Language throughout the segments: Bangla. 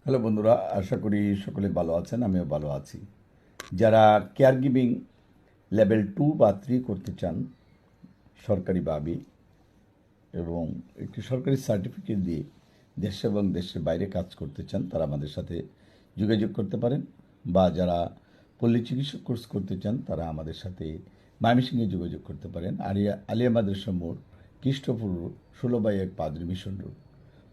হ্যালো বন্ধুরা, আশা করি সকলে ভালো আছেন। আমিও ভালো আছি। যারা কেয়ার গিভিং লেভেল 2 বা 3 করতে চান সরকারিভাবে এবং একটি সরকারি সার্টিফিকেট দিয়ে দেশে এবং দেশের বাইরে কাজ করতে চান, তারা আমাদের সাথে যোগাযোগ করতে পারেন। বা যারা পল্লী চিকিৎসক কোর্স করতে চান, তারা আমাদের সাথে ময়মনসিংহে যোগাযোগ করতে পারেন। আলিয়া মাদ্রাসা মোড়, Khristapur road, 16/1 Padri mission road.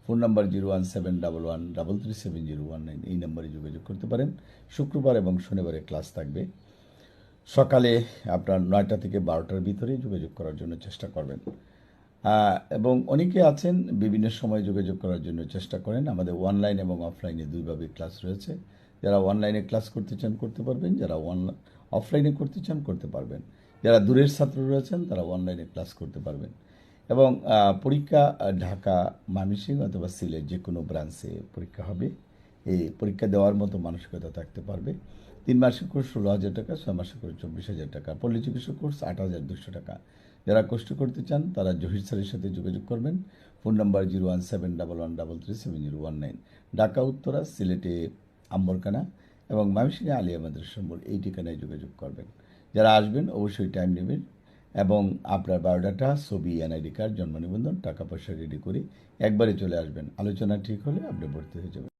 Phone number 01711337019, এই নাম্বারে যোগাযোগ করতে পারেন। শুক্রবার এবং শনিবারে ক্লাস থাকবে। সকালে আপনার 9টা থেকে 12টার ভিতরে যোগাযোগ করার জন্য চেষ্টা করবেন। এবং অনেকে আছেন বিভিন্ন সময় যোগাযোগ করার জন্য চেষ্টা করেন। আমাদের অনলাইন এবং অফলাইনে দুইভাবে ক্লাস রয়েছে। যারা অনলাইনে ক্লাস করতে চান করতে পারবেন, যারা অফলাইনে করতে চান করতে পারবেন। যারা দূরের ছাত্র রয়েছেন তারা অনলাইনে ক্লাস করতে পারবেন। এবং পরীক্ষা ঢাকা, ময়মনসিংহ অথবা সিলেট যে কোনো ব্রাঞ্চে পরীক্ষা হবে। এই পরীক্ষা দেওয়ার মতো মানসিকতা থাকতে পারবে। 3 মাসের কোর্স 16,000 টাকা, 6 মাসের কোর্স 24,000 টাকা, পল্লী চিকিৎসক কোর্স 8,200 টাকা। যারা কোর্সটি করতে চান তারা জহির স্যারের সাথে যোগাযোগ করবেন। Phone number 01711337019। ঢাকা উত্তরা, সিলেটে আম্বরকানা এবং ময়মনসিংহে আলিয়া মাদ্রাসা মোড়, এই ঠিকানায় যোগাযোগ করবেন। যারা আসবেন অবশ্যই টাইম নেবেন এবং আপনার বায়োডাটা, ছবি, এনআইডি কার্ড, জন্ম নিবন্ধন, টাকা পয়সা রেডি করে একবারে চলে আসবেন। আলোচনা ঠিক হলে আপনি ভর্তি হয়ে যাবেন।